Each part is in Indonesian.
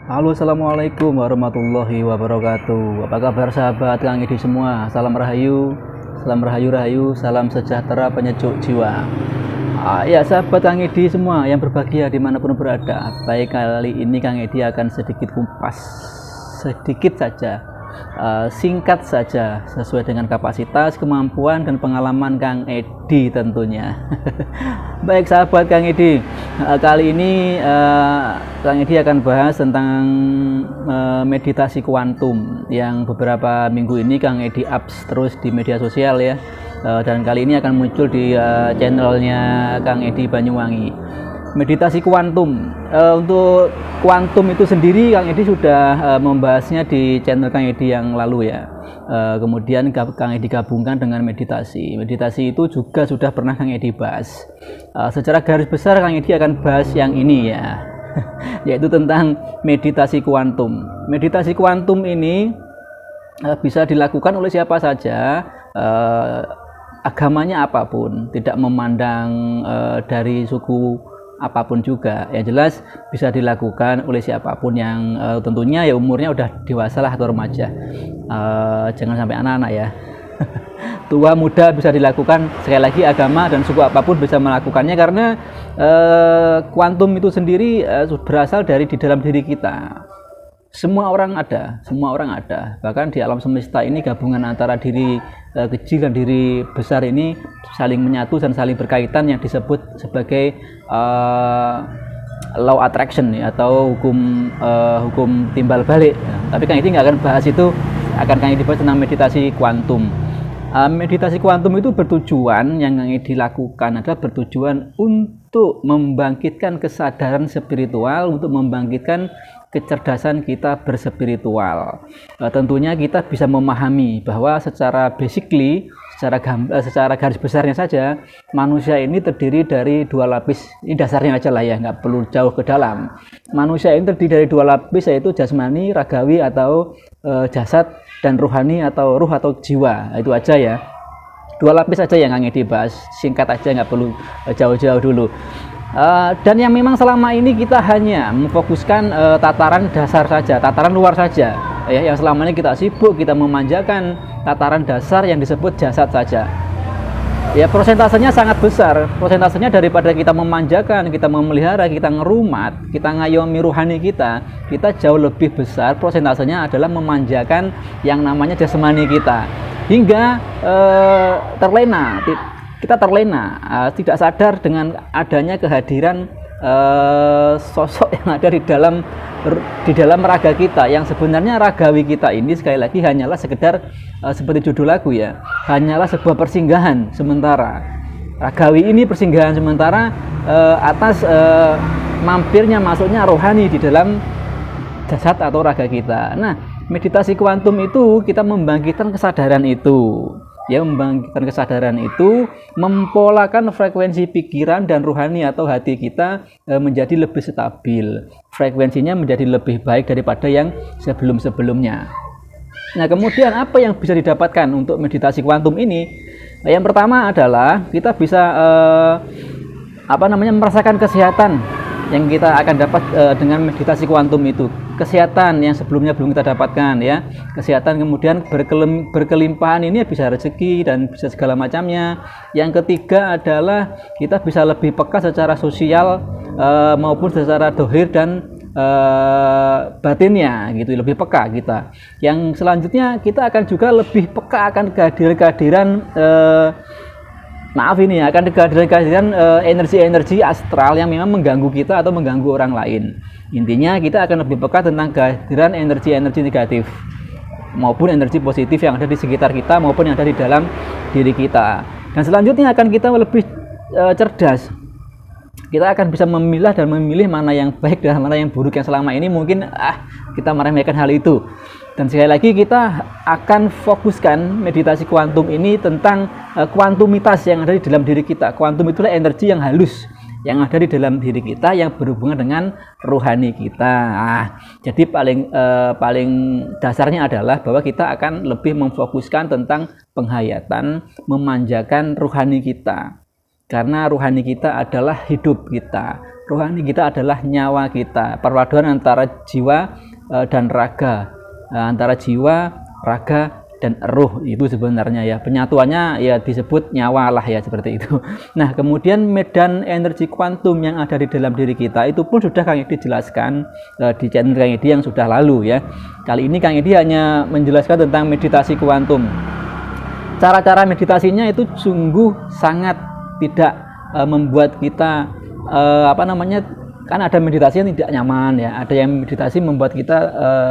Halo, assalamualaikum warahmatullahi wabarakatuh. Apa kabar sahabat Kang Edi semua? Salam rahayu, salam sejahtera penyejuk jiwa. Ya sahabat Kang Edi semua yang berbahagia dimanapun berada. Baik, kali ini Kang Edi akan sedikit kupas, sedikit saja, singkat saja, sesuai dengan kapasitas, kemampuan, dan pengalaman Kang Edi tentunya. Baik sahabat Kang Edi, kali ini Kang Edi akan bahas tentang meditasi kuantum yang beberapa minggu ini Kang Edi ups terus di media sosial ya, dan kali ini akan muncul di channelnya Kang Edi Banyuwangi. Meditasi kuantum, untuk kuantum itu sendiri Kang Edi sudah membahasnya di channel Kang Edi yang lalu ya. Kemudian Kang Edi gabungkan dengan meditasi. Meditasi itu juga sudah pernah Kang Edi bahas. Secara garis besar Kang Edi akan bahas yang ini ya, yaitu tentang meditasi kuantum. Meditasi kuantum ini bisa dilakukan oleh siapa saja, agamanya apapun, tidak memandang dari suku apapun juga. Yang jelas bisa dilakukan oleh siapapun yang tentunya ya umurnya udah dewasa lah atau remaja, jangan sampai anak-anak ya. Tua muda bisa dilakukan, sekali lagi agama dan suku apapun bisa melakukannya, karena kuantum itu sendiri berasal dari di dalam diri kita. Semua orang ada, bahkan di alam semesta ini gabungan antara diri kecil dan diri besar ini saling menyatu dan saling berkaitan, yang disebut sebagai law attraction ya, atau hukum timbal balik ya. Tapi kan ini nggak akan bahas itu, akan dibahas tentang meditasi kuantum. Meditasi kuantum itu bertujuan, yang dilakukan adalah bertujuan untuk membangkitkan kesadaran spiritual, untuk membangkitkan kecerdasan kita berspiritual. Tentunya kita bisa memahami bahwa secara basically, secara garis besarnya saja, manusia ini terdiri dari dua lapis. Ini dasarnya aja lah ya, nggak perlu jauh ke dalam. Manusia ini terdiri dari dua lapis, yaitu jasmani, ragawi atau jasad, dan ruhani atau ruh atau jiwa. Itu aja ya, dua lapis aja yang Kang Edi bahas, singkat aja, nggak perlu jauh-jauh dulu. Dan yang memang selama ini kita hanya memfokuskan tataran dasar saja, tataran luar saja ya, yang selama ini kita sibuk, kita memanjakan tataran dasar yang disebut jasad saja ya. Persentasenya sangat besar, persentasenya daripada kita memanjakan, kita memelihara, kita ngerumat, kita ngayomi ruhani kita jauh lebih besar persentasenya adalah memanjakan yang namanya jasmani kita, hingga kita terlena, tidak sadar dengan adanya kehadiran sosok yang ada di dalam raga kita, yang sebenarnya ragawi kita ini sekali lagi hanyalah sekedar seperti judul lagu ya, hanyalah sebuah persinggahan sementara. Ragawi ini persinggahan sementara atas mampirnya masuknya rohani di dalam jasad atau raga kita. Nah, meditasi kuantum itu kita membangkitkan kesadaran itu ya, membangkitkan kesadaran itu, mempolakan frekuensi pikiran dan ruhani atau hati kita menjadi lebih stabil, frekuensinya menjadi lebih baik daripada yang sebelum-sebelumnya. Nah, kemudian apa yang bisa didapatkan untuk meditasi kuantum ini? Yang pertama adalah kita bisa merasakan kesehatan yang kita akan dapat dengan meditasi kuantum itu. Kesehatan yang sebelumnya belum kita dapatkan ya, kesehatan, kemudian berkelimpahan, ini bisa rezeki dan bisa segala macamnya. Yang ketiga adalah kita bisa lebih peka secara sosial maupun secara dohir dan batinnya gitu, lebih peka kita. Yang selanjutnya kita akan juga lebih peka akan kehadiran energi-energi astral yang memang mengganggu kita atau mengganggu orang lain. Intinya kita akan lebih peka tentang kehadiran energi-energi negatif maupun energi positif yang ada di sekitar kita maupun yang ada di dalam diri kita. Dan selanjutnya akan kita lebih cerdas. Kita akan bisa memilah dan memilih mana yang baik dan mana yang buruk, yang selama ini mungkin kita meremehkan hal itu. Dan sekali lagi kita akan fokuskan meditasi kuantum ini tentang kuantumitas yang ada di dalam diri kita. Kuantum itulah energi yang halus yang ada di dalam diri kita yang berhubungan dengan rohani kita. Jadi paling dasarnya adalah bahwa kita akan lebih memfokuskan tentang penghayatan, memanjakan rohani kita. Karena rohani kita adalah hidup kita. rohani kita adalah nyawa kita, perpaduan antara jiwa dan raga, antara jiwa, raga, dan roh itu sebenarnya ya, penyatuannya ya disebut nyawa lah ya, seperti itu. Nah, kemudian medan energi kuantum yang ada di dalam diri kita itu pun sudah Kang Edi jelaskan di channel Kang Edi yang sudah lalu ya. Kali ini Kang Edi hanya menjelaskan tentang meditasi kuantum. Cara-cara meditasinya itu sungguh sangat tidak membuat kita kan ada meditasi yang tidak nyaman ya, ada yang meditasi membuat kita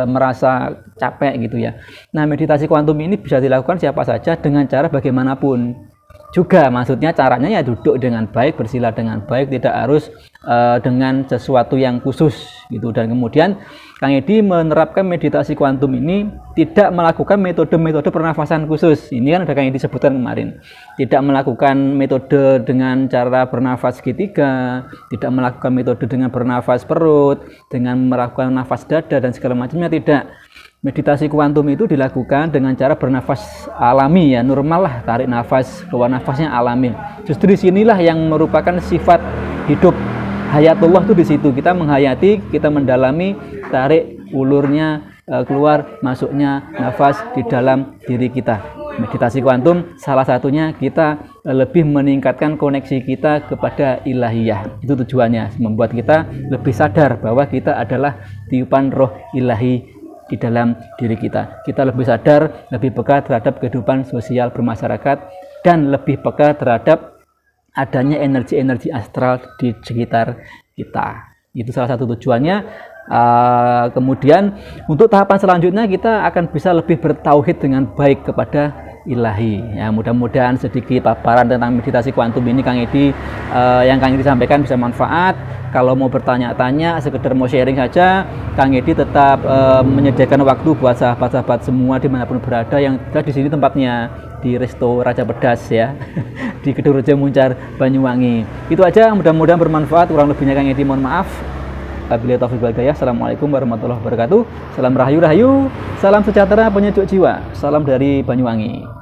merasa capek gitu ya. Nah, meditasi kuantum ini bisa dilakukan siapa saja dengan cara bagaimanapun juga, maksudnya caranya ya duduk dengan baik, bersila dengan baik, tidak harus dengan sesuatu yang khusus gitu. Dan kemudian Kang Edi menerapkan meditasi kuantum ini tidak melakukan metode-metode pernafasan khusus. Ini kan ada Kang Edi sebutkan kemarin. Tidak melakukan metode dengan cara bernafas segitiga, tidak melakukan metode dengan bernafas perut, dengan melakukan nafas dada dan segala macamnya, tidak. Meditasi kuantum itu dilakukan dengan cara bernafas alami ya, normal lah, tarik nafas, keluar nafasnya alami. Justru disinilah yang merupakan sifat hidup hayatullah itu di situ. Kita menghayati, kita mendalami, tarik ulurnya, keluar masuknya nafas di dalam diri kita. Meditasi kuantum salah satunya kita lebih meningkatkan koneksi kita kepada ilahiyah. Itu tujuannya, membuat kita lebih sadar bahwa kita adalah tiupan roh ilahi di dalam diri kita. Kita lebih sadar, lebih peka terhadap kehidupan sosial bermasyarakat, dan lebih peka terhadap adanya energi-energi astral di sekitar kita. Itu salah satu tujuannya. Kemudian untuk tahapan selanjutnya kita akan bisa lebih bertauhid dengan baik kepada ilahi. Ya, mudah-mudahan sedikit paparan tentang meditasi kuantum ini Kang Edi yang Kang Edi sampaikan bisa manfaat. Kalau mau bertanya-tanya, sekedar mau sharing saja, Kang Edi tetap menyediakan waktu buat sahabat-sahabat semua dimanapun berada yang di sini tempatnya di Resto Raja Pedas ya, di Gedung Reja Muncar, Banyuwangi. Itu aja, mudah-mudahan bermanfaat. Kurang lebihnya Kang Edi mohon maaf. Wabillahi taufiq wal hidayah. Assalamualaikum warahmatullahi wabarakatuh. Salam rahayu, salam sejahtera, penyejuk jiwa. Salam dari Banyuwangi.